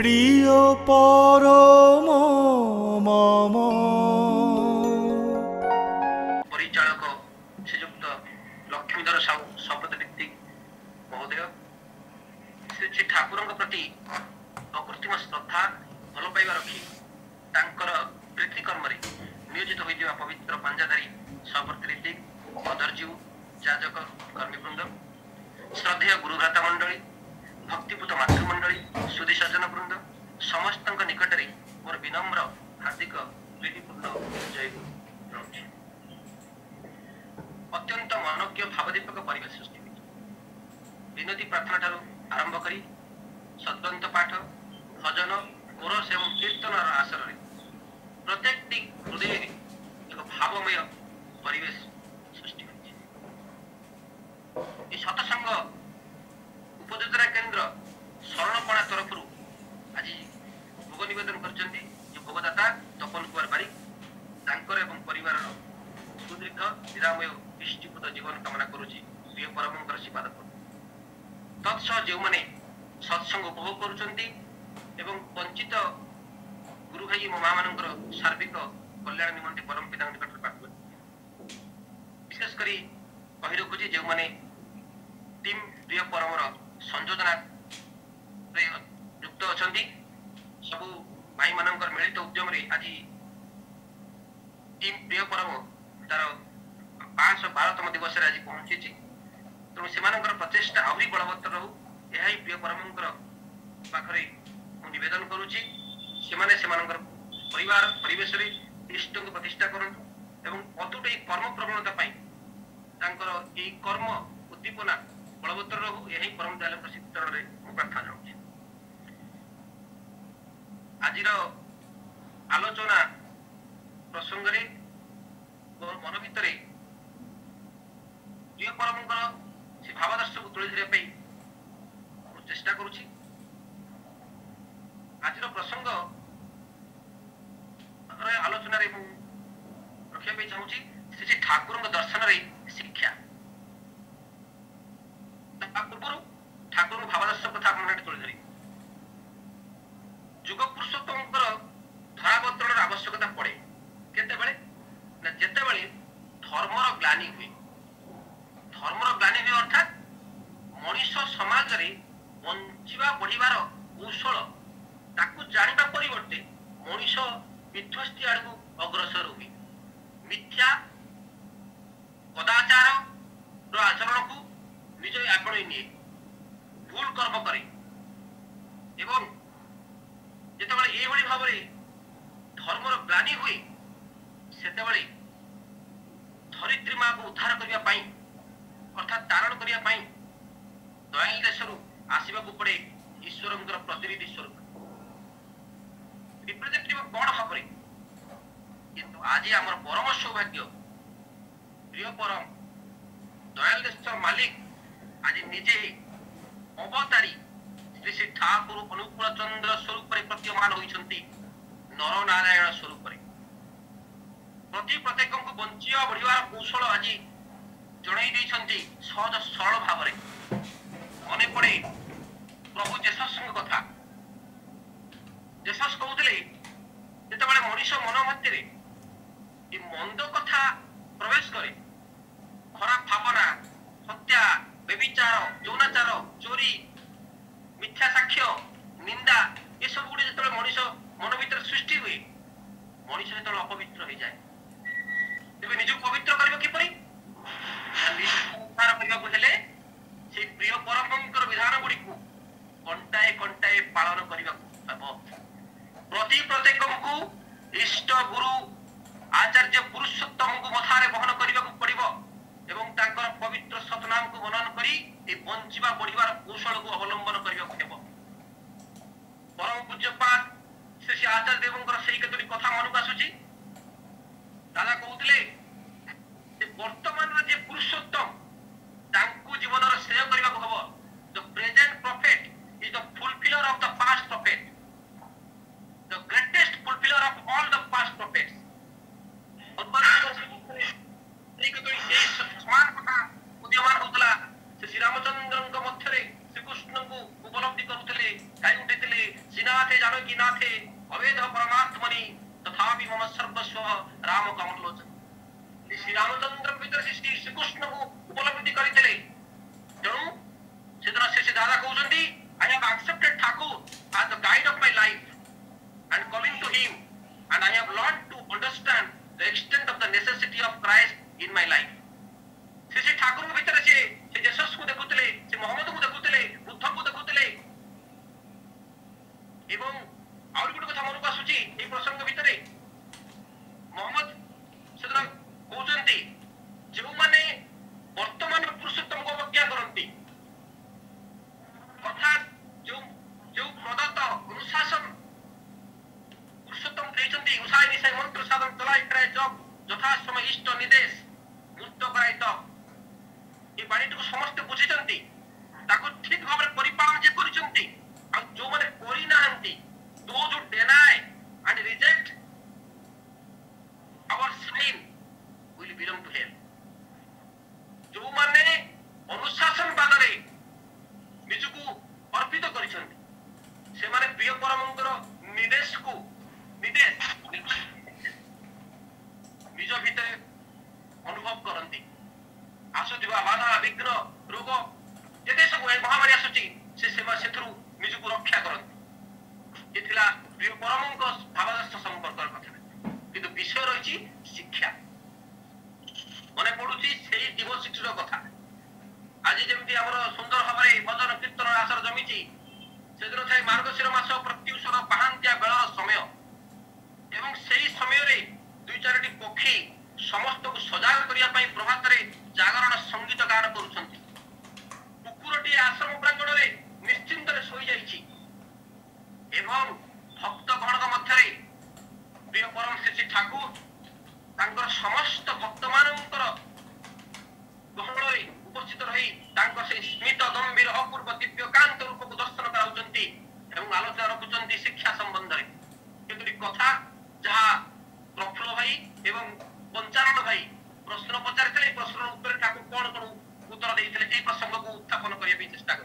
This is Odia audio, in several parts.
প্রিয় পরম মম পরিচালক শ্রীযুক্ত লক্ষ্মীধর সাহু শপথ ভিত্তিক মহোদয় শ্ରୀ ଶ୍ରୀ ଠାକୁରଙ୍କ ପ୍ରତି ଅକୃତ୍ରିମ ଶ୍ରଦ୍ଧା ଭଲ ପାଇବା ରଖି ତାଙ୍କର ପ୍ରୀତି କର୍ମରେ ନିୟୋଜିତ ହୋଇଥିବା ପବିତ୍ର ପାଞ୍ଜାଧାରୀ ଶପଥ ରୀତିକ ଅଧରଜୀବ ଯାଜକ କର୍ମୀବୃନ୍ଦ ଶ୍ରଦ୍ଧେୟ ଗୁରୁଭ୍ରାତା ମଣ୍ଡଳୀ ଭକ୍ତିପୂତ ମାତୃମଣ୍ଡଳୀ ସୁଧୀ ସଜ୍ଜନ ବୃନ୍ଦ ସମସ୍ତଙ୍କ ନିକଟରେ ମୋର ବିନମ୍ର ହାର୍ଦ୍ଦିକ ପ୍ରୀତିପୂର୍ଣ୍ଣ ଜୟଗୁରୁ ରହୁଛି। ଅତ୍ୟନ୍ତ ମନୋଜ୍ଞ ଭାବଦୀପକ ପରିବେଶ ସୃଷ୍ଟି ହୋଇଛି। ବିନତି ପ୍ରାର୍ଥନା ଠାରୁ ଆରମ୍ଭ କରି ସଦ୍ଗ୍ରନ୍ଥ ପାଠ ଭଜନ କୋରସ ଏବଂ କୀର୍ତ୍ତନର ଆସରରେ ପ୍ରତ୍ୟେକଟି ହୃଦୟରେ ଏକ ଭାବମୟ ପରିବେଶ ସୃଷ୍ଟି ହୋଇଛି। ଏହି ସତସଙ୍ଗ ଉପଯୋଜନା କେନ୍ଦ୍ର ଶରଣପଣା ତରଫରୁ ଆଜି ଭୋଗ ନିବେଦନ କରିଛନ୍ତି ଯେ ଭୋଗଦାତା ତପନ କୁମାର ବାରିକ ତାଙ୍କର ଏବଂ ପରିବାରର ସୁଦୀର୍ଘ ନିରାମୟ ଇଷ୍ଟିପୂତ ଜୀବନ କାମନା କରୁଛି ପ୍ରିୟ ପରମଙ୍କର ଶ୍ରୀପାଦ ତତ୍ସହ ଯେଉଁମାନେ ସତ୍ସଙ୍ଗ ଉପଭୋଗ କରୁଛନ୍ତି ଏବଂ ବଞ୍ଚିତ ଗୁରୁ ଭାଇ ଓ ମା ମାନଙ୍କର ସାର୍ବିକ କଲ୍ୟାଣ ନିମନ୍ତେ ପରମ ପିତାଙ୍କ ନିକଟରେ ପ୍ରାର୍ଥନା ବିଶେଷ କରି କହି ରଖୁଛି ଯେଉଁମାନେ ଟିମ୍ ପ୍ରିୟ ପରମର ସଂଯୋଜନାରେ ଯୁକ୍ତ ଅଛନ୍ତି ସବୁ ଭାଇମାନଙ୍କର ମିଳିତ ଉଦ୍ୟମରେ ଆଜି ଟିମ୍ ପ୍ରିୟ ପରମ ତାର 512ତମ ଦିବସରେ ଆଜି ପହଞ୍ଚିଛି। ତେଣୁ ସେମାନଙ୍କର ପ୍ରଚେଷ୍ଟା ଆହୁରି ବଳବତ୍ତର ରହୁ ଏହା ହିଁ ପ୍ରିୟ ପରମଙ୍କର ପାଖରେ ମୁଁ ନିବେଦନ କରୁଛି। ସେମାନେ ସେମାନଙ୍କର ପରିବାର ପରିବେଶରେ ଇଷ୍ଟଙ୍କୁ ପ୍ରତିଷ୍ଠା କରନ୍ତୁ ଏବଂ ଅତୁଟ ଏହି କର୍ମ ପ୍ରବଣତା ପାଇଁ ତାଙ୍କର ଏହି କର୍ମ ଉଦ୍ଦୀପନା ବଳବତ୍ତର ରହୁ ଏହା ହିଁ ପରମ ଦୟାଳୁଙ୍କ ଶ୍ରୀଚରଣରେ ମୁଁ ପ୍ରାର୍ଥନା ଜଣାଉଛି। ଆଜିର ଆଲୋଚନା ପ୍ରସଙ୍ଗରେ ମୋର ମନ ଭିତରେ ପ୍ରିୟ ପରମଙ୍କର ସେ ଭାବାଦର୍ଶକୁ ତୁଳି ଧରିବା ପାଇଁ ମୁଁ ଚେଷ୍ଟା କରୁଛି। ଆଜିର ପ୍ରସଙ୍ଗ ଆଲୋଚନାରେ ମୁଁ ରଖିବା ପାଇଁ ଚାହୁଁଛି ଶ୍ରୀ ଶ୍ରୀ ଠାକୁରଙ୍କ ଦର୍ଶନରେ ଶିକ୍ଷା। ତା ପୂର୍ବରୁ ଠାକୁରଙ୍କ ଭାବାଦର୍ଶ କଥା ଆପଣମାନେ ତୁଳି ଧରିବେ। ଯୁଗ ପୁରୁଷୋତ୍ତମଙ୍କର ଧରାବତରଣର ଆବଶ୍ୟକତା ପଡେ କେତେବେଳେ ନା ଯେତେବେଳେ ଧର୍ମର ଗ୍ଲାନି ହୁଏ। ଧର୍ମର ଗ୍ଲାନି ହୁଏ ଅର୍ଥାତ୍ ମଣିଷ ସମାଜରେ ବଞ୍ଚିବା ବଢିବାର କୌଶଳ ତାକୁ ଜାଣିବା ପରିବର୍ତ୍ତେ ମଣିଷ ବିଧ୍ୱସ୍ତି ଆଡକୁ ଅଗ୍ରସର ହୁଏ। ମିଥ୍ୟା କଦାଚାରର ଆଚରଣକୁ ନିଜ ଆପଣେଇ ନିଏ, ଭୁଲ କର୍ମ କରେ ଏବଂ ଯେତେବେଳେ ଏଇଭଳି ଭାବରେ ଧର୍ମର ଗ୍ଲାନି ହୁଏ ସେତେବେଳେ ଧରିତ୍ରୀ ମାକୁ ଉଦ୍ଧାର କରିବା ପାଇଁ ଅର୍ଥାତ୍ ତାରଣ କରିବା ପାଇଁ ଦୟାଲ ଦେଶରୁ ଆସିବାକୁ ପଡେ ଈଶ୍ୱରଙ୍କର ପ୍ରତିନିଧି ସ୍ୱରୂପ ରିପ୍ରେଜେଣ୍ଟେଟିଭ କଣ ଭାବରେ। କିନ୍ତୁ ଆଜି ଆମର ପରମ ସୌଭାଗ୍ୟ ପ୍ରିୟ ପରମ ଦୟାଲ ଦେଶର ମାଲିକ ଆଜି ନିଜେ ଅବତାରୀ ଶ୍ରୀ ଶ୍ରୀ ଠାକୁର ଅନୁକୂଳ ଚନ୍ଦ୍ର ସ୍ୱରୂପରେ ପ୍ରତୀୟମାନ ହୋଇଛନ୍ତି ନର ନାରାୟଣ ସ୍ୱରୂପରେ। ପ୍ରତ୍ୟେକଙ୍କୁ ବଞ୍ଚିବା ବଢିବାର କୌଶଳ ଆଜି ଜଣାଇ ଦେଇଛନ୍ତି ସହଜ ସରଳ ଭାବରେ। ମନେ ପଡେ ପ୍ରଭୁ ଯେଶସଙ୍କ କଥା। ଯେଶସ କହୁଥିଲେ ଯେତେବେଳେ ମଣିଷ ମନ ମଧ୍ୟରେ ଏ ମନ୍ଦ କଥା ପ୍ରବେଶ କରେ, ଖରାପ ଭାବନା, ହତ୍ୟା, ବ୍ୟଭିଚାର, ଯୌନାଚାର, ଚୋରି, ମିଥ୍ୟା ସାକ୍ଷ୍ୟ, ନିନ୍ଦା ଏସବୁ ଗୁଡେ ଯେତେବେଳେ ମଣିଷ ମନ ଭିତରେ ସୃଷ୍ଟି ହୁଏ ମଣିଷ ଯେତେବେଳେ ଅପବିତ୍ର ହେଇଯାଏ ତେବେ ନିଜକୁ ପବିତ୍ର କରିବ କିପରି? ଉଦ୍ଧାର କରିବାକୁ ହେଲେ ସେଇ ପ୍ରିୟ ପରମଙ୍କର ବିଧାନ ଗୁଡିକୁ କଣ୍ଟାଏ କଣ୍ଟାଏ ପାଳନ କରିବାକୁ ହେବ। ପ୍ରତ୍ୟେକଙ୍କୁ ଇଷ୍ଟ ଗୁରୁ ଆଚାର୍ଯ୍ୟ ପୁରୁଷୋତ୍ତମଙ୍କୁ ମଥାରେ ବହନ କରିବାକୁ ପଡିବ ଏବଂ ତାଙ୍କର ପବିତ୍ର ସତନାମକୁ ମନନ କରି ଏ ବଞ୍ଚିବା ବଢିବାର କୌଶଳକୁ ଅବଲମ୍ବନ କରିବାକୁ ହେବ। ପରମ ପୂଜ୍ୟପାଦ ଶ୍ରୀ ଶ୍ରୀ ଆଚାର୍ଯ୍ୟ ଦେବଙ୍କର ସେଇ କେତୋଟି କଥା ମନକୁ ଆସୁଛି। ଦାଦା କହୁଥିଲେ ଯେ ବର୍ତ୍ତମାନର ଯେ ପୁରୁଷୋତ୍ତମ ତାଙ୍କୁ ଜୀବନର ଶ୍ରେୟ କରିବାକୁ ହବ। The present prophet is the fulfiller of the past prophet, the greatest fulfiller of all the past prophets. ସମାନ କଥା ଉଦୀୟମାନ ହଉଥିଲା ସେ ଶ୍ରୀରାମଚନ୍ଦ୍ରଙ୍କ ମଧ୍ୟରେ ଶ୍ରୀ श्रीकृष्ण को उपलब्धि करुले गाई उठे श्रीनाथे जानकी नाथे अवेद परमात्मनि तथापि मम सर्वस्व राम कमलोचन श्री रामचंद्र भीतर श्री श्रीकृष्ण को उपलब्धि करते तेणु से दादा कहते I have accepted Thakur as the guide of my life and calling to him and I have learned to understand the extent of the necessity of Christ in my life से ठाकुर को भीतर से जेसस को देखुतले से मोहम्मद को देखुतले बुद्ध को देखुतले एवं आउर गुड कथा मन को आसुची ए प्रसंग भितरे मोहम्मद सेदरा कहउचंती जो माने वर्तमान पुरुषोत्तम को अवज्ञा करंती अर्थात जो प्रदत्त अनुशासन पुरुषोत्तम कहते उषाय निशाय मंत्र साधन चलाई करे जब यथा समय इष्ट निदेश मुक्त कराई तो ये बाणी को समस्त बुझिचंती ताको ठीक भाव में परिपालन जे करिचंती आ जो माने करि नाहंती those who deny and reject our sign will belong to hell जो माने अनुशासन बादरे निजको अर्पित करिसंती से माने प्रिय परमंकर निदेश को निदेश निज भीतर अनुभव करंती आसुथिबा बाधा विघ्न रोग जेते सब महामारी आसुची से सेवा सेथरु निजको रक्षा करंती ये थिला प्रिय परमंक भावदर्श संपर्क कथा किंतु विषय रही शिक्षा मने पडुची सेही दिव शिक्षक कथा आज जेमती हमर सुंदर भाबरे भजन कीर्तन आसर जमीची सेदिन थाई मार्गशीर मास प्रत्युषर पाहांतिया बेल समय एवं सेही समय रे दुई चारटी पक्षी समस्त को सजाग करिया पई प्रभात रे जागरण संगीत गान करूछंती कुकुरटी आश्रम प्रांगण रे निश्चिंत रे सोई जाईची एवं भक्त गणक मध्य प्रिय परम श्री ठाकुर तांकर समस्त भक्त मानकर गहन रे उपस्थित रही तांकर से स्मित गंभीर अपूर्व दिव्य कांत रूप को दर्शन कराउचंती एवं आलोचना रखुचंती शिक्षा संबंध रे केतुरी कथा जहा प्रफुल्ल भाई एवं पंचानन भाई प्रश्न पचारितले प्रश्न उत्तर ठाकुर कोन उत्तर देइतले ए प्रसंग को उत्थापन करिया चेष्टा कर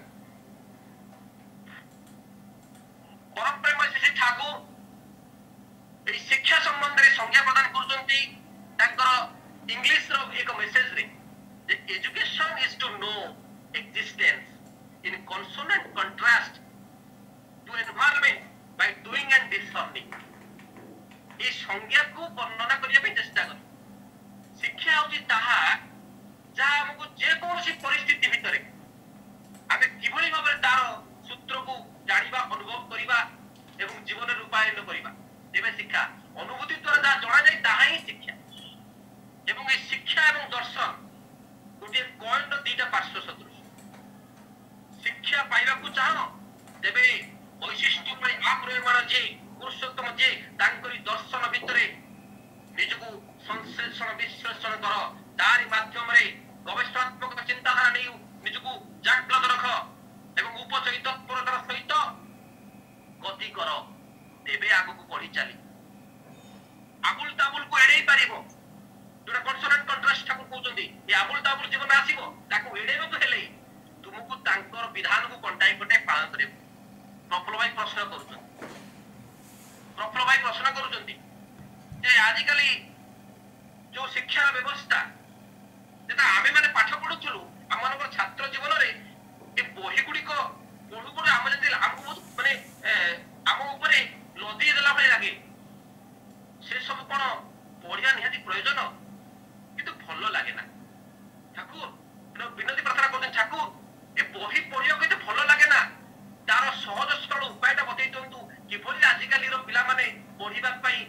परम प्रेम श्री ठाकुर ए शिक्षा संबंध रे संज्ञा प्रदान करजंती तांकर इंग्लिश रो एक मेसेज रे the education is to know existence in consonant contrast to environment by doing and discerning a संज्ञा को वर्णना करिया चेष्टा कर शिक्षा होची ताहा जा हमको जे कोनोसी परिस्थिति भितरे आमे किभली भाबरे तार सूत्र को जानिबा अनुभव करिबा एवं जीवन रूपायन करिबा एबे शिक्षा अनुभूति द्वारा जा जणा जाय ताहा ही शिक्षा एवं ए शिक्षा एवं दर्शन गोटे कॉइन रो दीटा पार्श्व सदृश शिक्षा पाइबा को चाहो तेबे वैशिष्ट्य पई आप्रयमान जे पुरुषोत्तम जे तांकरी दर्शन भितरे निजको संश्लेषण विश्लेषण कर तारी माध्यम रे गवेषणात्मक चिंताधारा नै निजको जागृत रख एवं उपचय तत्परतार सहित गति कर तेबे आगु को बढ़ी चली आबुल ताबुल को एडै पारिबो जोटा कंसोनेंट कंट्रास्ट ठाकुर कहउचंदी ए आबुल ताबुल जीवन आसीबो ताको एडैबो तो हेले तुमको तांकर विधान को कंटाई पटे पालन करिबो प्रफुल्ल भाई प्रश्न करूचंदी जे आजिकली जो शिक्षा व्यवस्था जेटा आमे माने पाठ पढुचलु हमनकर छात्र जीवन रे ए बही गुडी को पढु पढु हम जति हमको माने हम ऊपर लदी देला भली लागे से सब कोन पढिया निहाती प्रयोजन किंतु भलो लागे ना ठाकुर विनती प्रार्थना करते ठाकुर ए बही पढिया किंतु भलो लागे ना तार सहज सरल उपायटा बतै दंतु किभली आजिकली रो पिला माने पढिबा पई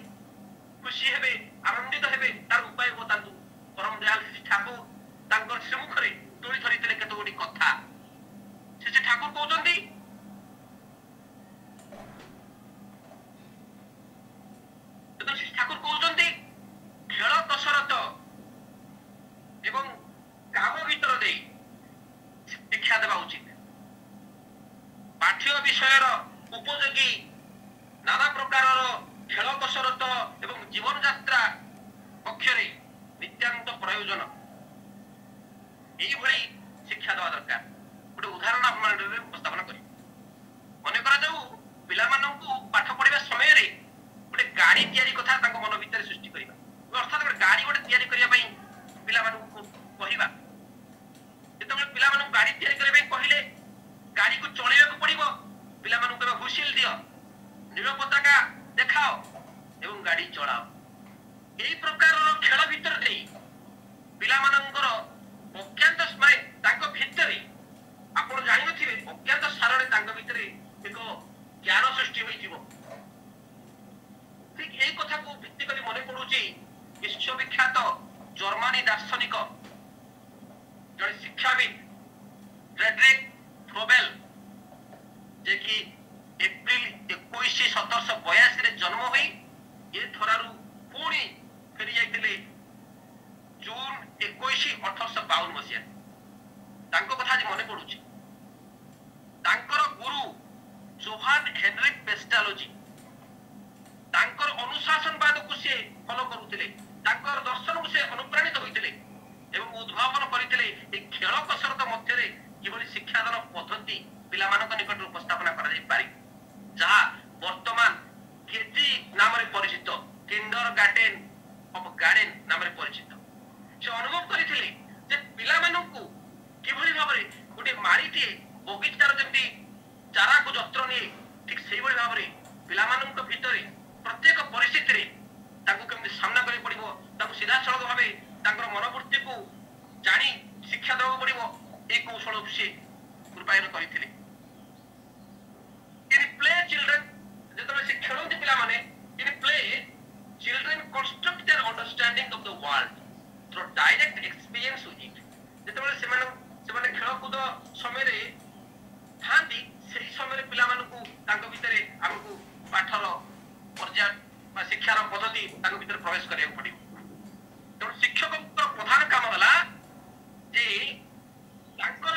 खुशी हेबे आनंदित हेबे तार उपाय बतातु परम दयाल श्री ठाकुर तांकर श्रीमुख रे तोड़ी धरितले केतो गोडी कथा से ठाकुर कहउचंदी तो श्री ठाकुर कहउचंदी खेल कसरत एवं काम भीतर दे शिक्षा देबा उचित पाठ्य विषय उपयोगी नाना प्रकार खेल कसरत एवं जीवन यात्रा पक्षरे नित्यांत प्रयोजन यही शिक्षा देवा दरकार गोटे उदाहरण आप उपस्थापन ପିଲାମାନଙ୍କୁ ଗାଡି ତିଆରି କରିବା ପାଇଁ କହିଲେ ଗାଡିକୁ ଚଳେଇବାକୁ ପଡିବ। ପିଲାମାନଙ୍କୁ କେବେ ହୁଇସିଲ ଦିଅ, ନୀଳ ପତାକା ଦେଖାଅ ଏବଂ ଗାଡି ଚଳାଅ। ଏହି ପ୍ରକାରର ଖେଳ ଭିତରେ ଦେଇ ପିଲାମାନଙ୍କର ଅଜ୍ଞାତ ମାନେ ତାଙ୍କ ଭିତରେ ଆପଣ ଜାଣିନଥିବେ ଅଜ୍ଞାତ ସାରରେ ତାଙ୍କ ଭିତରେ ଏକ ଜ୍ଞାନ ସୃଷ୍ଟି ହୋଇଥିବ। ଠିକ ଏଇ କଥାକୁ ଭିତ୍ତି କରି ମନେ ପଡୁଛି ବିଶ୍ୱବିଖ୍ୟାତ ଜର୍ମାନୀ ଦାର୍ଶନିକ ଜଣେ ଶିକ୍ଷାବିଦ ଫ୍ରେଡରିକ୍ ଫ୍ରୋବେଲ, ଯେ କି ଏପ୍ରିଲ 21, 1782 ଜନ୍ମ ହୋଇ ଏ ଥରାରୁ ପୁଣି ଫେରି ଯାଇଥିଲେ ଜୁନ 21, 1852 ମସିହା। ତାଙ୍କ କଥା ଆଜି ମନେ ପଡୁଛି। ତାଙ୍କର ଗୁରୁ ଜୋହାନ ହେନରିକ୍ ପେଷ୍ଟାଲୋଜି ତାଙ୍କର ଅନୁଶାସନବାଦକୁ ସେ ଫଲୋ କରୁଥିଲେ, ତାଙ୍କର ଦର୍ଶନକୁ ସେ ଅନୁପ୍ରାଣିତ ହୋଇଥିଲେ ଏବଂ ଉଦ୍ଭାବନ କରିଥିଲେ ଏ ଖେଳ କସରତ ମଧ୍ୟରେ କିଭଳି ଶିକ୍ଷାଦାନ ପଦ୍ଧତି ପିଲାମାନଙ୍କ ନିକଟରେ ଉପସ୍ଥାପନା କରାଯାଇପାରେ, ଯାହା ବର୍ତ୍ତମାନ କେଜି ନାମରେ ପରିଚିତ, କିଣ୍ଡର ଗାର୍ଡେନ ଅଫ୍ ଗାର୍ଡେନ ନାମରେ ପରିଚିତ। ସେ ଅନୁଭବ କରିଥିଲେ ଯେ ପିଲାମାନଙ୍କୁ କିଭଳି ଭାବରେ ଗୋଟେ ମାଳିଟିଏ ବଗିଚାର ଯେମିତି ଚାରାକୁ ଯତ୍ନ ନିଏ, ଠିକ ସେଇଭଳି ଭାବରେ ପିଲାମାନଙ୍କ ଭିତରେ ପ୍ରତ୍ୟେକ ପରିସ୍ଥିତିରେ ତାଙ୍କୁ କେମିତି ସାମ୍ନା କରିବାକୁ ପଡିବ, ତାଙ୍କୁ ସିଧାସଳଖ ଭାବେ ତାଙ୍କର ମନୋବୃତ୍ତିକୁ ଜାଣି ଶିକ୍ଷା ଦେବାକୁ ପଡିବ, এই କୌଶଳକୁ ସେ ରୂପାୟନ କରିଥିଲେ। In play children, ଯେତେବେଳେ ସେ ଖେଳନ୍ତି ପିଲାମାନେ, in play children construct their understanding of the world through direct experience with it। ଯେତେବେଳେ ସେମାନେ ଖେଳକୁଦ ସମୟରେ ଥାନ୍ତି, ସେହି ସମୟରେ ପିଲାମାନଙ୍କୁ ତାଙ୍କ ଭିତରେ ଆମକୁ ପାଠର ପର୍ଯ୍ୟାୟ ବା ଶିକ୍ଷାର ପଦ୍ଧତି ତାଙ୍କ ଭିତରେ ପ୍ରବେଶ କରିବାକୁ ପଡିବ। ତେଣୁ ଶିକ୍ଷକଙ୍କର ପ୍ରଧାନ କାମ ହେଲା ଯେ ତାଙ୍କର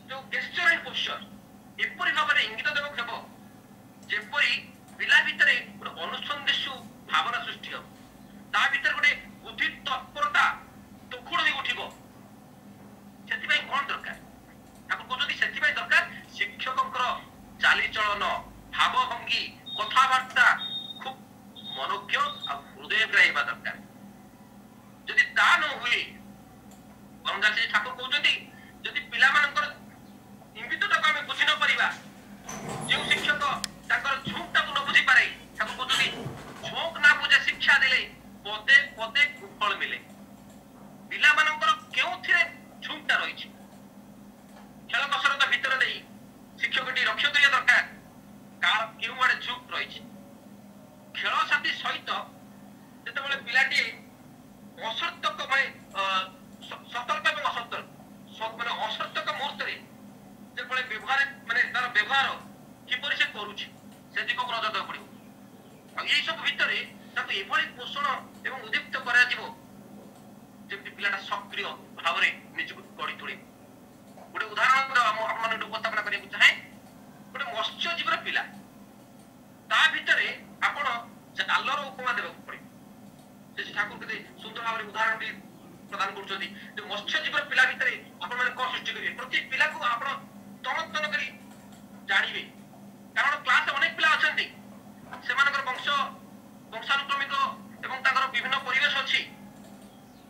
ଯୋଉ ଗେସ୍ଚର ଆଣ୍ଡ ପୋସ୍ଚର ଏପରି ଭାବରେ ଇଙ୍ଗିତ ଦେବାକୁ ହେବ ଯେପରି ପିଲା ଭିତରେ ଗୋଟେ ଅନୁସନ୍ଧିତ୍ସୁ ଭାବନା ସୃଷ୍ଟି ହେବ, ତା ଭିତରେ ଗୋଟେ ବୁଦ୍ଧି ତତ୍ପରତା ତୁଖୁଡ଼ ହୋଇ ଉଠିବ। ସେଥିପାଇଁ କଣ ଦରକାର? ତାକୁ କହୁଛନ୍ତି ସେଥିପାଇଁ ଦରକାର ଶିକ୍ଷକଙ୍କର ଚାଲିଚଳନ, ଭାବଭଙ୍ଗୀ, କଥାବାର୍ତ୍ତା ଖୁବ୍ ମନୋଜ୍ଞ ଆଉ ହୃଦୟଗ୍ରାହୀ ହେବା ଦରକାର। ଯଦି ତା ନ ହୁଏ, ସେ ଠାକୁର କହୁଛନ୍ତି ଯଦି ପିଲାମାନଙ୍କର ଇଙ୍ଗିତଟାକୁ ଆମେ ବୁଝି ନ ପାରିବା, ଯେଉଁ ଶିକ୍ଷକ ତାଙ୍କର ଝୋଙ୍କଟାକୁ ନ ବୁଝିପାରେ, ତାକୁ କହୁଛନ୍ତି ଝୋଙ୍କ ନା ବୁଝେ ଶିକ୍ଷା ଦେଲେ ପଦେ ପଦେ କୁଫଳ ମିଳେ। ପିଲାମାନଙ୍କର କେଉଁଥିରେ ଝୁଙ୍କଟା ରହିଛି, ଖେଳ କସରତ ଭିତରେ ଦେଇ ଶିକ୍ଷକଟି ଲକ୍ଷ୍ୟ କରିବା ଦରକାର କାହାର କେଉଁ ଆଡେ ଝୁଙ୍କ ରହିଛି। ଖେଳ ସାଥୀ ସହିତ ଯେତେବେଳେ ପିଲାଟିଏ ଅସତର୍କ ମାନେ ସତର୍କ ଏବଂ ଅସତର୍କ ମାନେ ଅସତର୍କ ମୁହୂର୍ତ୍ତରେ ଯେଭଳି ବ୍ୟବହାର ମାନେ ତାର ବ୍ୟବହାର କିପରି ସେ କରୁଛି ସେ ଦିଗକୁ ନଜର ଦେବାକୁ ପଡିବ। ଆଉ ଏଇ ସବୁ ଭିତରେ ତାକୁ ଏଭଳି ପୋଷଣ ଏବଂ ଉଦ୍ଦୀପ୍ତ କରାଯିବ ଯେମିତି ପିଲାଟା ସକ୍ରିୟ ଭାବରେ ନିଜକୁ ଗଢି ତୋଳେ। ଗୋଟେ ଉଦାହରଣ ଆପଣମାନଙ୍କୁ ଉପସ୍ଥାପନା କରିବାକୁ ଚାହେଁ। ଗୋଟେ ମତ୍ସ୍ୟଜୀବୀର ପିଲା, ତା ଭିତରେ ଆପଣ ଜାଲର ଉପମା ଦେବାକୁ ପଡିବ। ସେ ଠାକୁର କେତେ ସୁନ୍ଦର ଭାବରେ ଉଦାହରଣଟି ପ୍ରଦାନ କରୁଛନ୍ତି ଯେ ମତ୍ସ୍ୟଜୀବୀର ପିଲା ଭିତରେ ଆପଣ ମାନେ କଣ ସୃଷ୍ଟି କରିବେ। ପ୍ରତି ପିଲାକୁ ଆପଣ ତନ୍ନ କରି ଜାଣିବେ, କାରଣ କ୍ଲାସରେ ଅନେକ ପିଲା ଅଛନ୍ତି, ସେମାନଙ୍କର ବଂଶାନୁକ୍ରମିକ ଏବଂ ତାଙ୍କର ବିଭିନ୍ନ ପରିବେଶ ଅଛି।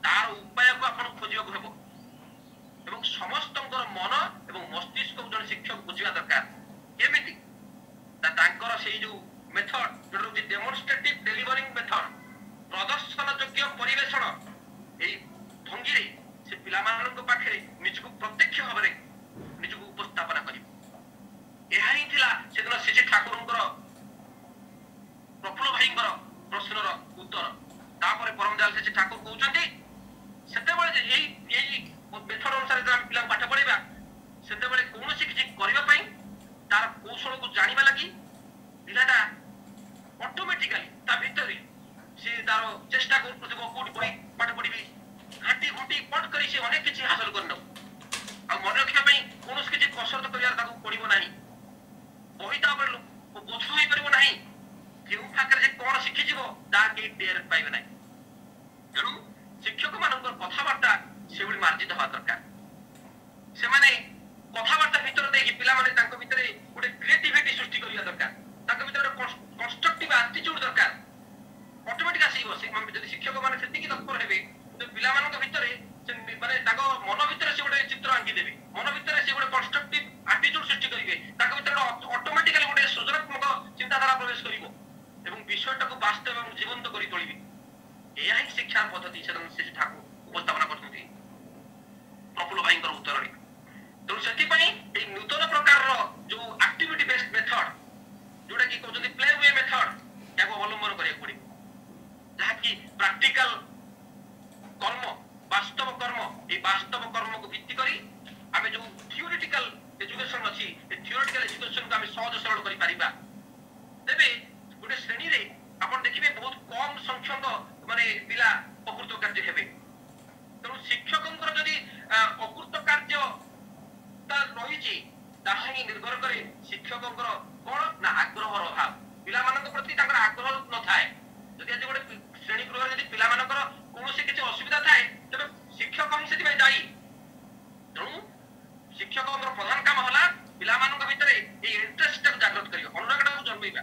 ତାର ଉପାୟକୁ ଆପଣ ଖୋଜିବାକୁ ହେବ ଏବଂ ସମସ୍ତଙ୍କର ମନ ଏବଂ ମସ୍ତିଷ୍କକୁ ଜଣେ ଶିକ୍ଷକ ବୁଝିବା ଦରକାର। କେମିତି? ତାଙ୍କର ସେଇ ଯୋଉ ମେଥଡ ଯୋଉଟା ହଉଛି ଡେମନଷ୍ଟ୍ରେଟିଭ ଡେଲିଭରିଂ ମେଥଡ, ପ୍ରଦର୍ଶନ ଯୋଗ୍ୟ ପରିବେଷଣ, ଏଇ ଭଙ୍ଗୀରେ ସେ ପିଲାମାନଙ୍କ ପାଖରେ ନିଜକୁ ପ୍ରତ୍ୟକ୍ଷ ଭାବରେ ନିଜକୁ ଉପସ୍ଥାପନା କରିବ। ଏହା ହିଁ ଥିଲା ସେଦିନ ଶ୍ରୀ ଠାକୁରଙ୍କର ପ୍ରଫୁଲ୍ଲ ଭାଇଙ୍କର ପ୍ରଶ୍ନର ଶିକ୍ଷା ପଦ୍ଧତି ସେ ଠାକୁ ଉପସ୍ଥାପନା କରୁଛନ୍ତି ପ୍ରଫୁଲ୍ଲ ଭାଇଙ୍କର ଉତ୍ତରରେ। ତେଣୁ ସେଥିପାଇଁ ଏଇ ନୂତନ ପ୍ରକାରର ଯୋଉ ଆକ୍ଟିଭିଟି ବେସ୍ଡ ମେଥଡ ଯୋଉଟା କି କହୁଛନ୍ତି ପ୍ଲେ ୱେ ମେଥଡ ଏହାକୁ ଅବଲମ୍ବନ କରିବାକୁ ପଡିବ, ଯାହାକି ପ୍ରାକ୍ଟିକାଲ କର୍ମ ବାସ୍ତବ କର୍ମ এই ବାସ୍ତବ କର୍ମକୁ ଭିତ୍ତି କରି ଆମେ ଯୋଉ ଥିଓରିଟିକାଲ ଏଜୁକେସନ ଅଛି ଏ ଥିଓରିଟିକାଲ ଏଜୁକେସନକୁ ଆମେ ସହଜ ସରଳ କରିପାରିବା। ତେବେ ଗୋଟେ ଶ୍ରେଣୀରେ ଆପଣ ଦେଖିବେ ବହୁତ କମ ସଂଖ୍ୟକ ମାନେ ପିଲା ଅକୃତ କାର୍ଯ୍ୟ ହେବେ। ତେଣୁ ଶିକ୍ଷକଙ୍କର ଯଦି ଅକୃତ କାର୍ଯ୍ୟ ରହିଛି ତାହା ହିଁ ନିର୍ଭର କରେ ଶିକ୍ଷକଙ୍କର କଣ ନା ଆଗ୍ରହର ଅଭାବ, ପିଲାମାନଙ୍କ ପ୍ରତି ତାଙ୍କର ଆଗ୍ରହ ନଥାଏ। ଯଦି ଆଜି ଗୋଟେ ଶ୍ରେଣୀ ଗୃହରେ ଯଦି ପିଲାମାନଙ୍କର କୌଣସି କିଛି ଅସୁବିଧା ଥାଏ ତେବେ ଶିକ୍ଷକ ହିଁ ସେଥିପାଇଁ ଦାୟୀ। ତେଣୁ ଶିକ୍ଷକଙ୍କର ପ୍ରଧାନ କାମ ହେଲା ପିଲାମାନଙ୍କ ଭିତରେ ଏଇ ଇଣ୍ଟରେଷ୍ଟଟାକୁ ଜାଗ୍ରତ କରିବା, ଅନୁରାଗଟାକୁ ଜନ୍ମେଇବା।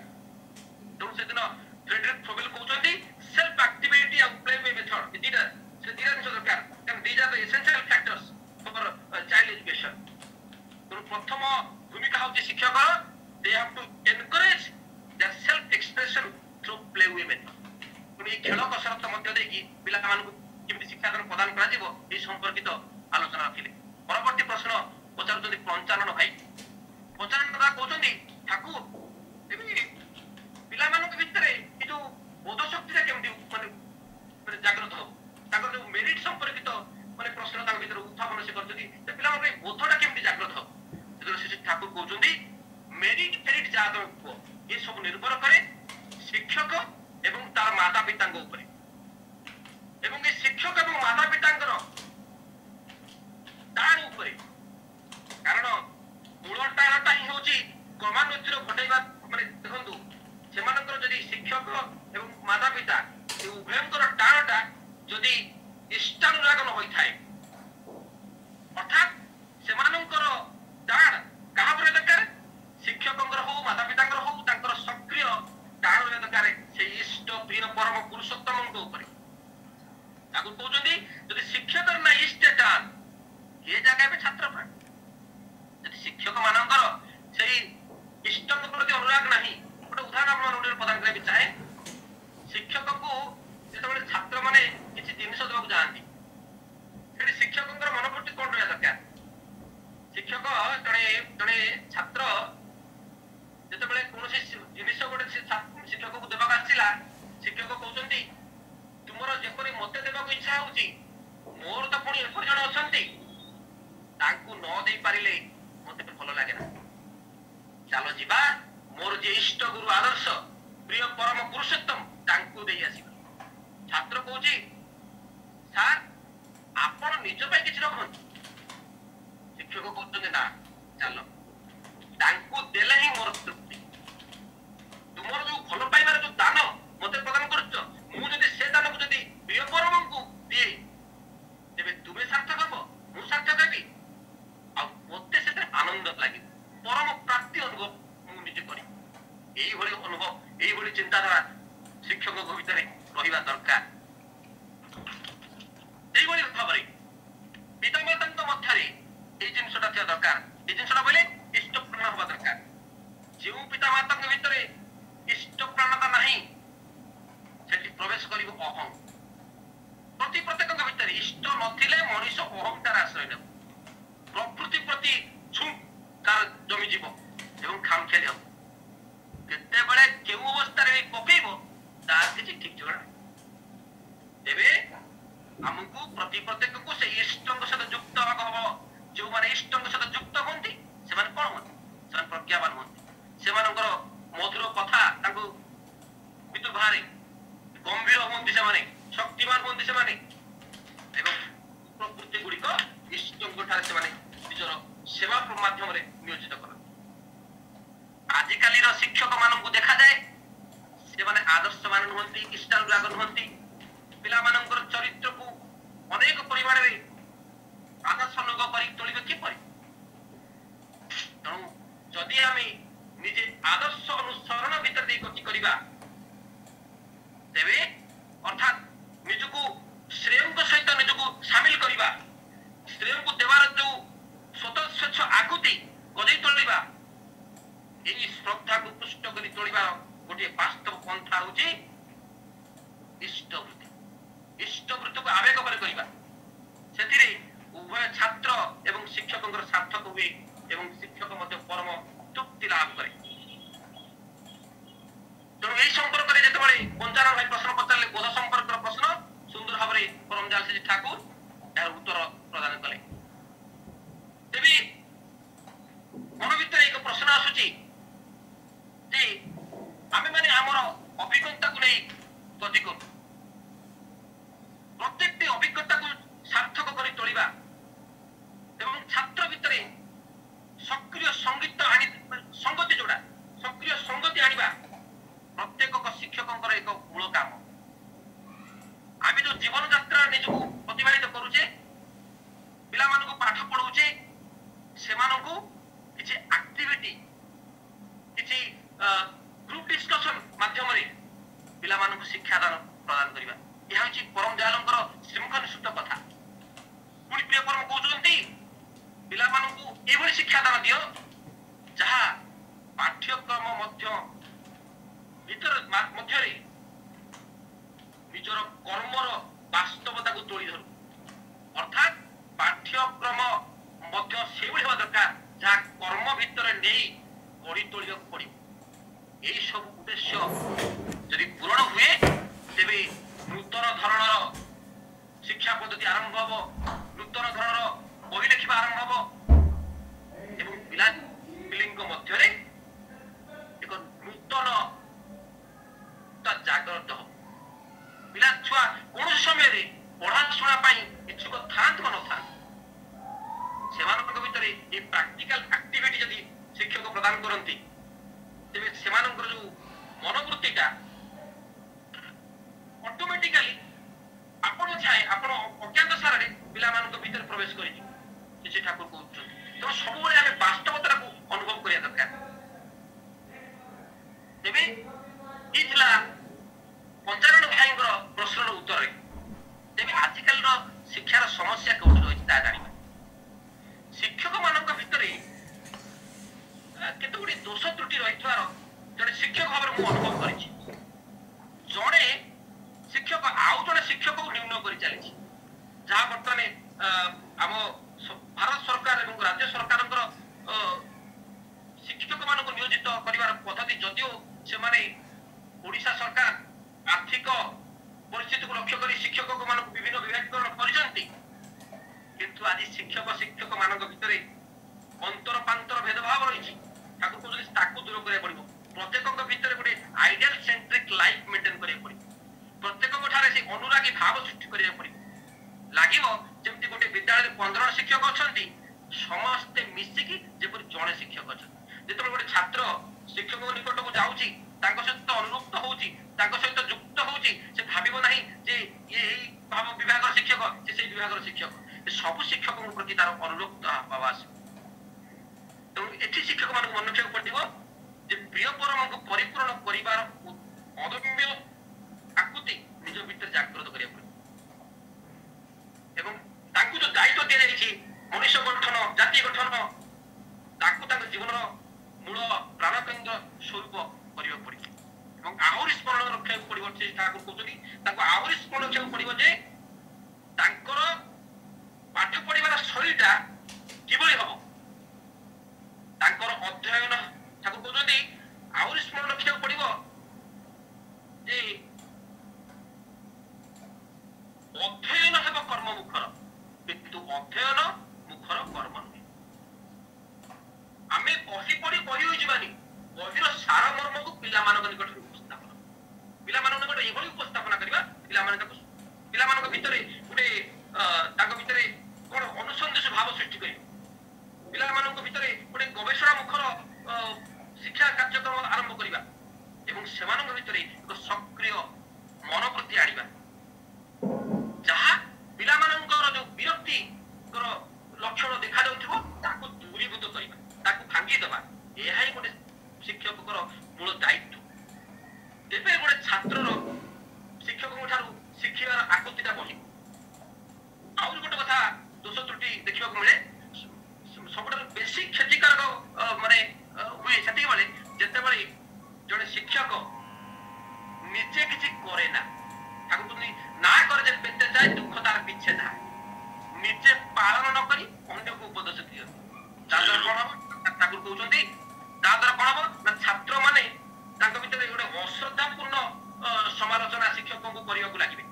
ତେଣୁ ସେଦିନ ଫ୍ରେଡରିକ୍ ଫ୍ରୋବେଲ କହୁଛନ୍ତି ସେଲ୍ଫ ଆକ୍ଟିଭିଟି ଆଉ ପ୍ଲେ ୱେ ମେଥଡ ଏ ଦିଟା ଜିନିଷ ଦରକାର, କାରଣ these are the essential factors for child education. ତେଣୁ ପ୍ରଥମ ଭୂମିକା ହେଉଛି ଶିକ୍ଷକର, they have to encourage their self expression through play way method. ତେଣୁ ଏଇ ଖେଳ କସରତ ମଧ୍ୟ ଦେଇକି ପିଲାମାନଙ୍କୁ କେମିତି ଶିକ୍ଷାଦାନ ପ୍ରଦାନ କରାଯିବ ଏହି ସମ୍ପର୍କିତ ଆଲୋଚନା ରଖିଲେ। ପରବର୍ତ୍ତୀ ପ୍ରଶ୍ନ ପଚାରୁଛନ୍ତି ପଞ୍ଚାନନ ଭାଇ। ପଞ୍ଚାନନ ଦାଦା କହୁଛନ୍ତି ଠାକୁର ଏବେ ପିଲାମାନଙ୍କ ଭିତରେ ଏ ଯୋଉ ବୋଧ ଶକ୍ତିଟା କେମିତି ମାନେ ଜାଗ୍ରତ ହବ, ତାଙ୍କର ଯୋଉ ମେରିଟ ସମ୍ପର୍କିତ ମାନେ ପ୍ରଶ୍ନ ତାଙ୍କ ଭିତରେ ଉତ୍ଥାପନ ସେ କରିଛନ୍ତି, ସେ ପିଲାମାନଙ୍କ ପାଇଁ ବୋଧଟା କେମିତି ଜାଗ୍ରତ ହବ। ସେତେବେଳେ ଶ୍ରୀ ଠାକୁର କହୁଛନ୍ତି ମେରିଟ ଫେରିଟ ଯାହା ତମେ କୁହ ଏ ସବୁ ନିର୍ଭର କରେ ଶିକ୍ଷକ ଏବଂ ତାର ମାତା ପିତାଙ୍କ ଉପରେ। ଏବଂ ଏ ଶିକ୍ଷକ ଏବଂ ମାତା ପିତାଙ୍କର ତାର ଉପରେ, କାରଣ ମୂଳ ଟାଣଟା ହିଁ ହଉଛି କ୍ରମାନୁଚିର ଘଟେଇବା। ମାନେ ଦେଖନ୍ତୁ ସେମାନଙ୍କର ଯଦି ଶିକ୍ଷକ ଏବଂ ମାତା ପିତା ଏ ଉଭୟଙ୍କର ଟାଣଟା ଯଦି ଇଷ୍ଟାନୁରାଗ ନ ହୋଇଥାଏ, ଅର୍ଥାତ୍ ସେମାନଙ୍କର ଟାଣ କାହା ଉପରେ ଦରକାର, ଶିକ୍ଷକଙ୍କର ହଉ ମାତା ପିତାଙ୍କର ହଉ ତାଙ୍କର ସକ୍ରିୟ ଟାଣ ରହିବା ଦରକାର ସେଇ ଇଷ୍ଟ ପ୍ରିୟ ପରମ ପୁରୁଷୋତ୍ତମଙ୍କ ଉପରେ। ତାକୁ କହୁଛନ୍ତି ଯଦି ଶିକ୍ଷକର ନା ଇଷ୍ଟ ଟାଣ କିଏ ଜାଗା ଏବେ ଛାତ୍ର ପାଇଁ। ଯଦି ଶିକ୍ଷକ ମାନଙ୍କର ସେଇ ଇଷ୍ଟଙ୍କ ପ୍ରତି ଅନୁରାଗ ନାହିଁ, ଗୋଟେ ଉଦାହରଣ ଆପଣଙ୍କ ପ୍ରଦାନ କରିବାକୁ ଚାହେଁ। ଶିକ୍ଷକଙ୍କୁ ଯେତେବେଳେ ଛାତ୍ର ମାନେ କିଛି ଜିନିଷ ଦେବାକୁ ଯାଆନ୍ତି ସେଠି ଶିକ୍ଷକଙ୍କର ମନୋବୃତ୍ତି କଣ ରହିବା ଦରକାର। ଶିକ୍ଷକ ଜଣେ ଛାତ୍ର ଯେତେବେଳେ କୌଣସି ଜିନିଷ ଗୋଟେ ଶିକ୍ଷକକୁ ଦେବାକୁ ଆସିଲା, ଶିକ୍ଷକ କହୁଛନ୍ତି ତୁମର ଯେପରି ମତେ ଦେବାକୁ ଇଚ୍ଛା ହଉଛି ମୋର ତ ପୁଣି ଏପରି ଜଣେ ଅଛନ୍ତି ତାଙ୍କୁ ନ ଦେଇ ପାରିଲେ ମତେ ଭଲ ଲାଗେ ନା, ଚାଲ ଯିବା ମୋର ଯେ ଇଷ୍ଟ ଗୁରୁ ଆଦର୍ଶ ପ୍ରିୟ ପରମ ପୁରୁଷୋତ୍ତମ ତାଙ୍କୁ ଦେଇ ଆସିବା। ଛାତ୍ର କହୁଛି ସାର୍ ଆପଣ ନିଜ ପାଇଁ କିଛି ରଖନ୍ତୁ। ଶିକ୍ଷକ କହୁଛନ୍ତି ନା ଚାଲ ତାଙ୍କୁ ଦେଲେ ହିଁ ମୋର ତୃପ୍ତି। ତୁମର ଯୋଉ ଭଲ ପାଇବାର ଯୋଉ ଦାନ ମତେ ପ୍ରଦାନ କରୁଛ, ମୁଁ ଯଦି ସେ ଦାନକୁ ଯଦି ପ୍ରିୟ ପରମଙ୍କୁ ଦିଏ ତେବେ ତୁମେ ସାର୍ଥକ ହବ, ମୁଁ ସାର୍ଥକ ହେବି, ଆଉ ମତେ ସେଥିରେ ଆନନ୍ଦ ଲାଗିବ, ପରମ ପ୍ରାପ୍ତି ଅନୁଭବ ମୁଁ ନିଜେ କରିବି। এইଭଳି ଅନୁଭବ এইଭଳି ଚିନ୍ତାଧାରା ଶିକ୍ଷକଙ୍କ ଭିତରେ ରହିବା ଦରକାର। এইଭଳି ଭାବରେ ପିତାମାତାଙ୍କ ମଧ୍ୟରେ ଏଇ ଜିନିଷଟା ଥିବା ଦରକାର। ଏଇ ଜିନିଷଟା ବୋଇଲେ ଇଷ୍ଟପ୍ରାଣ ହବା ଦରକାର। ଯେଉଁ ପିତାମାତାଙ୍କ ଭିତରେ ଇଷ୍ଟପ୍ରାଣତା ନାହିଁ ସେଠି ପ୍ରବେଶ କରିବ ଅହଂ। ପ୍ରତ୍ୟେକଙ୍କ ଭିତରେ ଇଷ୍ଟ ନଥିଲେ ମଣିଷ ଅହଂକାର ଆଶ୍ରୟ ନେବ, ପ୍ରକୃତି ପ୍ରତି ତାର ଜମିଯିବ ଏବଂ ଖାମଖିଆଲି ହବ। କେତେବେଳେ କେଉଁ ଅବସ୍ଥାରେ ପକେଇବ ତାର କିଛି ଠିକ ଠିକଣା ନାହିଁ। ତେବେ ଆମକୁ ପ୍ରତ୍ୟେକକୁ ସେ ଇଷ୍ଟଙ୍କ ସହିତ ଯୁକ୍ତ ହେବାକୁ ହବ। ଯେଉଁମାନେ ଇଷ୍ଟଙ୍କ ସହିତ ଯୁକ୍ତ ହୁଅନ୍ତି ସେମାନେ କଣ ହୁଅନ୍ତି, ସେମାନେ ପ୍ରଜ୍ଞାବାନ ହୁଅନ୍ତି। ସେମାନଙ୍କର ମଧୁର କଥା ତାଙ୍କୁ ଭିତରୁ ବାହାରେ, ଗମ୍ଭୀର ହୁଅନ୍ତି ସେମାନେ, ଶକ୍ତିମାନ ହୁଅନ୍ତି ସେମାନେ, ଏବଂ ପ୍ରକୃତି ଗୁଡିକ ଇଷ୍ଟଙ୍କ ଠାରେ ସେମାନେ ନିଜର ସେବା ମାଧ୍ୟମରେ ନିୟୋଜିତ କରନ୍ତି। ଆଜିକାଲିର ଶିକ୍ଷକ ମାନଙ୍କୁ ଦେଖାଯାଏ ସେମାନେ ଆଦର୍ଶମାନ ନୁହନ୍ତି, ଇଷ୍ଟାନୁରାଗ ନୁହନ୍ତି। ପିଲାମାନଙ୍କର ଚରିତ୍ରକୁ ଅନେକ ପରିମାଣରେ ଆଦର୍ଶନୁଗ କରି ତୋଳିବେ କିପରି? ତେଣୁ ଯଦି ଆମେ ନିଜେ ଆଦର୍ଶ ଅନୁସରଣ ଭିତରେ ଦେଇ ଗତି କରିବା ତେବେ ଅର୍ଥାତ୍ ନିଜକୁ ଶ୍ରେୟଙ୍କ ସହିତ ନିଜକୁ ସାମିଲ କରିବା, ଶ୍ରେୟଙ୍କୁ ଦେବାର ଯୋଉ ସ୍ୱଚ୍ଛ ଆକୁତି ଗଜେଇ ତୋଳିବା, ଏହି ଶ୍ରଦ୍ଧାକୁ ପୁଷ୍ଟ କରି ତୋଳିବାର ଗୋଟିଏ ବାସ୍ତବ ପନ୍ଥା ହଉଛି ଇଷ୍ଟବୃତ୍ତି। ଇଷ୍ଟବୃତ୍ତକୁ ଆବେଗ କରି କରିବା। ସେଥିରେ ଉଭୟ ଛାତ୍ର ଏବଂ ଶିକ୍ଷକଙ୍କର ସାର୍ଥକ ହୁଏ ଏବଂ ଶିକ୍ଷକ ମଧ୍ୟ ପରମ ତୃପ୍ତି ଲାଭ କରେ। ତେଣୁ ଏହି ସମ୍ପର୍କରେ ଯେତେବେଳେ ପଞ୍ଚାନନ ଭାଇ ପ୍ରଶ୍ନ ପଚାରିଲେ ବୋଧ ସମ୍ପର୍କର ପ୍ରଶ୍ନ, ସୁନ୍ଦର ଭାବରେ ପରମଜାଲ ଶ୍ରୀ ଠାକୁର ଏହାର ଉତ୍ତର ପ୍ରଦାନ କଲେ। ତେବେ ମନ ଭିତରେ ଏକ ପ୍ରଶ୍ନ ଆସୁଛି ଯେ ଆମେମାନେ ଆମର ଅଭିଜ୍ଞତାକୁ ନେଇ ଗତି କରୁ, ପ୍ରତ୍ୟେକଟି ଅଭିଜ୍ଞତାକୁ ସାର୍ଥକ କରି ତୋଳିବା ଏବଂ ଛାତ୍ର ଭିତରେ ସକ୍ରିୟ ସଂଗତି ଯୋଉଟା ସକ୍ରିୟ ସଂଗତି ଆଣିବା ପ୍ରତ୍ୟେକ ଶିକ୍ଷକଙ୍କର ଏକ ମୂଳ କାମ। ଆମେ ଯୋଉ ଜୀବନ ଯାତ୍ରା ନିଜକୁ ଅତିବାହିତ କରୁଛେ, ପିଲାମାନଙ୍କୁ ପାଠ ପଢଉଛେ, ସେମାନଙ୍କୁ କିଛି ଆକ୍ଟିଭିଟି, କିଛି ଗ୍ରୁପ ଡିସ୍କସନ ମାଧ୍ୟମରେ ପିଲାମାନଙ୍କୁ ଶିକ୍ଷାଦାନ ପ୍ରଦାନ କରିବା, ଏହା ହେଉଛି ପରମଜାଲଙ୍କର ଶ୍ରୀମୁଖ ନିଃସୃତ କଥା। ପୁଣି ପ୍ରିୟ ପରମ କହୁଛନ୍ତି ପିଲାମାନଙ୍କୁ ଏଭଳି ଶିକ୍ଷାଦାନ ଦିଅ ଯାହା ପାଠ୍ୟକ୍ରମ ମଧ୍ୟରେ ନିଜର କର୍ମର ବାସ୍ତବତାକୁ ତୋଳି ଧରୁ। ଅର୍ଥାତ୍ ପାଠ୍ୟକ୍ରମ ମଧ୍ୟ ସେଭଳି ହେବା ଦରକାର ଯାହା କର୍ମ ଭିତରେ ନେଇ ଗଢି ତୋଳିବାକୁ ପଡିବ। ଏହି ସବୁ ଉଦ୍ଦେଶ୍ୟ ଯଦି ପୂରଣ ହୁଏ, ତେବେ ନୂତନ ଧରଣର ଶିକ୍ଷା ପଦ୍ଧତି ଆରମ୍ଭ ହବ, ନୂତନ ଧରଣର ବହି ଲେଖିବା ଆରମ୍ଭ ହବ ଏବଂ ପିଲାପିଲିଙ୍କ ମଧ୍ୟରେ ଏକ ନୂତନତା ଜାଗ୍ରତ ହବ। ପିଲା ଛୁଆ କୌଣସି ସମୟରେ ପଢାଶୁଣା ପାଇଁ ଇଚ୍ଛୁକ ଥାଆନ୍ତୁ ବା ନଥାନ୍ତୁ, ସେମାନଙ୍କ ଭିତରେ এই ପ୍ରାକ୍ଟିକାଲ ଆକ୍ଟିଭିଟି ଯଦି ଶିକ୍ଷକ ପ୍ରଦାନ କରନ୍ତି, ତେବେ ସେମାନଙ୍କର ଯୋଉ ମନୋବୃତ୍ତିଟା ଅଟୋମେଟିକାଲି ଆପଣ ଅଜ୍ଞାତ ସାରରେ ପିଲାମାନଙ୍କ ଭିତରେ ପ୍ରବେଶ କରିଯିବ। ଶ୍ରୀ ଠାକୁର କହୁଛନ୍ତି ତେଣୁ ସବୁବେଳେ ଆମେ ବାସ୍ତବତାକୁ ଅନୁଭବ କରିବା ଦରକାର। ତେବେ ଏଇ ଥିଲା ପଞ୍ଚାନନ ଭାଇଙ୍କର ପ୍ରଶ୍ନର ଉତ୍ତରରେ। ତେବେ ଆଜିକାଲିର ଶିକ୍ଷାର ସମସ୍ୟା କୋଉଠି ରହିଛି ତାହା ଜାଣିବା। ଶିକ୍ଷକ ମାନଙ୍କ ଭିତରେ କେତେ ଗୁଡିଏ ଦୋଷ ତ୍ରୁଟି ରହିଥିବାର ଜଣେ ଶିକ୍ଷକ ଭାବରେ ମୁଁ ଅନୁଭବ କରିଛି। ଜଣେ ଶିକ୍ଷକ ଆଉ ଜଣେ ଶିକ୍ଷକକୁ ନ୍ୟୁନ କରି ଚାଲିଛି, ଯାହା ବର୍ତ୍ତମାନ ଆମ ଭାରତ ସରକାର ଏବଂ ରାଜ୍ୟ ସରକାରଙ୍କର ଶିକ୍ଷକ ମାନଙ୍କୁ ନିୟୋଜିତ କରିବାର ପଦ୍ଧତି, ଯଦିଓ ସେମାନେ ଓଡିଶା ସରକାର ଆର୍ଥିକ ପରିସ୍ଥିତିକୁ ଲକ୍ଷ୍ୟ କରି ଶିକ୍ଷକ ମାନଙ୍କୁ ବିଭିନ୍ନ ବିଭାଗୀକରଣ କରିଛନ୍ତି, କିନ୍ତୁ ଆଜି ଶିକ୍ଷକ ମାନଙ୍କ ଭିତରେ ଅନ୍ତରପାନ୍ତର ଭେଦଭାବ ରହିଛି। ତାକୁ କହୁଛନ୍ତି ତାକୁ ଦୂର କରିବାକୁ ପଡିବ। ପ୍ରତ୍ୟେକଙ୍କ ଭିତରେ ଗୋଟେ ଆଇଡିଆଲ ସେଣ୍ଟ୍ରିକ ଲାଇଫ ମେଣ୍ଟେନ କରିବାକୁ ପଡିବ। ପ୍ରତ୍ୟେକଙ୍କ ଠାରେ ସେ ଅନୁରାଗୀ ଭାବ ସୃଷ୍ଟି କରିବାକୁ ପଡିବ। ଲାଗିବ ଯେମିତି ଗୋଟେ ବିଦ୍ୟାଳୟରେ 15 ଜଣ ଶିକ୍ଷକ ଅଛନ୍ତି, ସମସ୍ତେ ମିଶିକି ଯେପରି ଜଣେ ଶିକ୍ଷକ ଅଛନ୍ତି। ଯେତେବେଳେ ଗୋଟେ ଛାତ୍ର ଶିକ୍ଷକଙ୍କ ନିକଟକୁ ଯାଉଛି, ତାଙ୍କ ସହିତ ଅନୁରକ୍ତ ହଉଛି, ତାଙ୍କ ସହିତ ଯୁକ୍ତ ହଉଛି, ସେ ଭାବିବ ନାହିଁ ଯେ ଇଏ ଏଇ ବିଭାଗର ଶିକ୍ଷକ, ସେ ସେଇ ବିଭାଗର ଶିକ୍ଷକ। ସବୁ ଶିକ୍ଷକଙ୍କ ପ୍ରତି ତାର ଅନୁରକ୍ତ ଭାବ ଆସିବ। ତେଣୁ ଏଠି ଶିକ୍ଷକ ମାନଙ୍କୁ ମନେ ରଖିବାକୁ ପଡିବ ଯେ ପ୍ରିୟ ପରମଙ୍କୁ ପରିପୂରଣ କରିବାର ଅଦମ୍ୟ ଆକୁତି ନିଜ ଭିତରେ ଜାଗ୍ରତ କରିବାକୁ ପଡିବ ଏବଂ ତାଙ୍କୁ ଯୋଉ ଦାୟିତ୍ୱ ଦିଆଯାଇଛି ମଣିଷ ଗଠନ, ଜାତି ଗଠନ, ତାକୁ ତାଙ୍କ ଜୀବନର ମୂଳ ପ୍ରାଣକେନ୍ଦ୍ର ସ୍ୱରୂପ କରିବାକୁ ପଡିବ ଏବଂ ଆହୁରି ସ୍ମରଣ ରଖିବାକୁ ପଡିବ। ସେ ଠାକୁର କହୁଛନ୍ତି ତାଙ୍କୁ ଆହୁରି ସ୍ମରଣ ରଖିବାକୁ ପଡିବ ଯେ ତାଙ୍କର ପାଠ ପଢିବାର ଶୈଳୀଟା କିଭଳି ହବ, ତାଙ୍କର ଅଧ୍ୟୟନ। ଠାକୁର କହୁଛନ୍ତି ଆହୁରି ସ୍ମରଣ ରଖିବାକୁ ପଡିବ ଯେ ଅଧ୍ୟୟନ ହେବ କର୍ମ ମୁଖର, କିନ୍ତୁ ଅଧ୍ୟୟନ ମୁଖର କର୍ମ ନୁହେଁ। ଆମେ ବହି ପଢି ବହି ହୋଇଯିବାନି, ବହିର ସାର ମର୍ମକୁ ପିଲାମାନଙ୍କ ନିକଟରେ ଉପସ୍ଥାପନ, ପିଲାମାନଙ୍କ ନିକଟରେ ଏଭଳି ଉପସ୍ଥାପନା କରିବା, ପିଲାମାନଙ୍କ ଭିତରେ ଗୋଟେ ତାଙ୍କ ଭିତରେ କଣ ଅନୁସନ୍ଧେଷ ଭାବ ସୃଷ୍ଟି କରିବ, ପିଲାମାନଙ୍କ ଭିତରେ ଗୋଟେ ଗବେଷଣା ମୁଖର ଶିକ୍ଷା କାର୍ଯ୍ୟକ୍ରମ ଆରମ୍ଭ କରିବା ଏବଂ ସେମାନଙ୍କ ଭିତରେ ଏକ ସକ୍ରିୟ ମନୋବୃତ୍ତି ଆଣିବା, ଯାହା ପିଲାମାନଙ୍କର ଯୋଉ ବିରକ୍ତିର ଲକ୍ଷଣ ଦେଖାଯାଉଥିବ ତାକୁ ଦୂରୀଭୂତ କରିବା, ତାକୁ ଭାଙ୍ଗିଦେବା। ଏହା ହିଁ ଗୋଟେ ଶିକ୍ଷକଙ୍କର ମୂଳ ଦାୟିତ୍ୱ। ତେବେ ଗୋଟେ ଛାତ୍ରର ଶିକ୍ଷକଙ୍କ ଠାରୁ ଶିଖିବାର ଆକୁତିଟା ବଢିବ। ଆହୁରି ଗୋଟେ କଥା ଦୋଷ ତ୍ରୁଟି ଦେଖିବାକୁ ମିଳେ, ସବୁଠାରୁ ବେଶୀ କ୍ଷତିକାରକ ହୁଏ ସେତିକି ବେଳେ ଯେତେବେଳେ ଜଣେ ଶିକ୍ଷକ ନିଜେ କିଛି କରେ ନା, ତାକୁ ନା କରେ ଯେ କହୁଛନ୍ତି ତା ଦ୍ୱାରା କଣ ହବ ନା ଛାତ୍ର ମାନେ ତାଙ୍କ ଭିତରେ ଗୋଟେ ଅଶ୍ରଦ୍ଧାପୂର୍ଣ୍ଣ ସମାଲୋଚନା ଶିକ୍ଷକଙ୍କୁ କରିବାକୁ ଲାଗିବେ,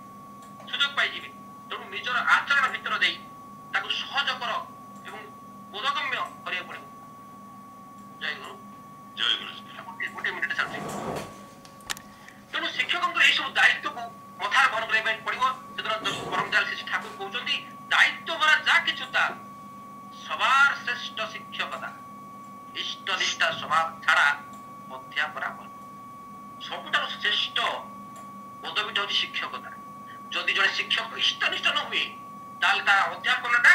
ସୁଯୋଗ ପାଇଯିବେ। ତେଣୁ ନିଜର ଆଚରଣ ଭିତର ଦେଇ ତାକୁ ସହଜକର ଏବଂ ବୋଧଗମ୍ୟ କରିବାକୁ ପଡ଼ିବ। ଜୟ ଗୁରୁ। ଜୟ ଗୁରୁ। ଗୋଟିଏ ମିନିଟ୍ ଚାଲୁଛି। ତେଣୁ ଶିକ୍ଷକଙ୍କର ଏଇସବୁ ଦାୟିତ୍ୱକୁ ମଥାରେ ବହନ କରିବା ପାଇଁ ପଡ଼ିବ। ସେଦିନ ପରମଜାଲ ଶ୍ରୀ ଠାକୁର କହୁଛନ୍ତି ଦାୟିତ୍ୱ ଭରା ଯା কিছু তা সবার শ্রেষ্ঠ শিক্ষকতা ইষ্ট নিষ্ঠা স্বভাব ছাড়া অধ্যাপনা বর্গ। ସବୁଠାରୁ ଶ୍ରେଷ୍ଠ ପଦବୀଟା ହଉଛି ଶିକ୍ଷକତା। ଯଦି ଜଣେ ଶିକ୍ଷକ ଇଷ୍ଟନିଷ୍ଠ ନ ହୁଏ ତାହେଲେ ତାର ଅଧ୍ୟାପନଟା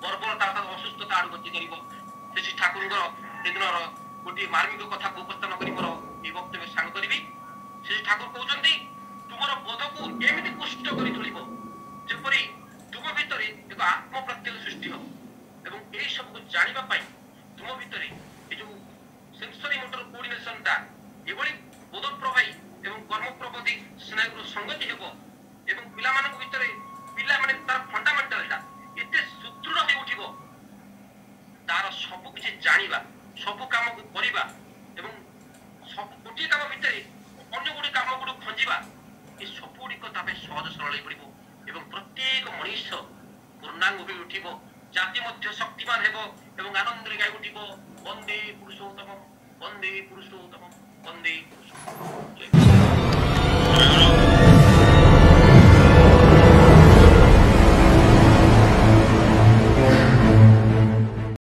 ବର୍ବରତା ଅର୍ଥାତ୍ ଅସୁସ୍ଥତା ଆଡକୁ ଗତି କରିବ। ଶ୍ରୀ ଠାକୁରଙ୍କର ସେଦିନର ଗୋଟିଏ ମାର୍ମିକ କଥାକୁ ଉପସ୍ଥାପନ କରି ମୋର ଏହି ବକ୍ତବ୍ୟ ସାଙ୍ଗ କରିବି। ଶ୍ରୀ ଠାକୁର କହୁଛନ୍ତି ତୁମର ବୋଧକୁ ଏମିତି ପୁଷ୍ଟ କରି ତୁଳିବ ଯେପରି ତୁମ ଭିତରେ ଏକ ଆତ୍ମପ୍ରତ୍ୟୟ ସୃଷ୍ଟି ହବ ଏବଂ ଏହି ସବୁକୁ ଜାଣିବା ପାଇଁ ତୁମ ଭିତରେ ଏ ଯୋଉ ସେନ୍ସରି ମୋଟର କୋଅର୍ଡିନେସନଟା ଏଭଳି ବୋଧ ପ୍ରବାହୀ ଏବଂ କର୍ମ ପ୍ରବୋଧୀ ସ୍ନାୟୁର ସଂଗତି ହେବ ଏବଂ ପିଲାମାନଙ୍କ ଭିତରେ ପିଲାମାନେ ତାର ଫଣ୍ଡାମେଣ୍ଟାଲଟା ଏତେ ସୁଦୃଢ ହୋଇ ଉଠିବ ତାର ସବୁ କିଛି ଜାଣିବା, ସବୁ କାମକୁ କରିବା ଏବଂ ସବୁ ଗୋଟିଏ କାମ ଭିତରେ ଅନ୍ୟ ଗୁଡ଼ିଏ କାମ ଗୁଡ଼ିକୁ ଖଞ୍ଜିବା, ଏ ସବୁ ଗୁଡ଼ିକ ତା ପାଇଁ ସହଜ ସରଳ ହେଇ ପଡ଼ିବ ଏବଂ ପ୍ରତ୍ୟେକ ମଣିଷ ପୂର୍ଣ୍ଣାଙ୍ଗ ହୋଇ ଉଠିବ, ଜାତି ମଧ୍ୟ ଶକ୍ତିମାନ ହେବ ଏବଂ ଆନନ୍ଦରେ ଗାଇ ଉଠିବ ବନ୍ଦେ ପୁରୁଷୋତ୍ତମ ବନ୍ଦେ ପୁରୁଷୋତ୍ତମ ବନ୍ଦେ ପୁରୁଷୋତ୍ତମ।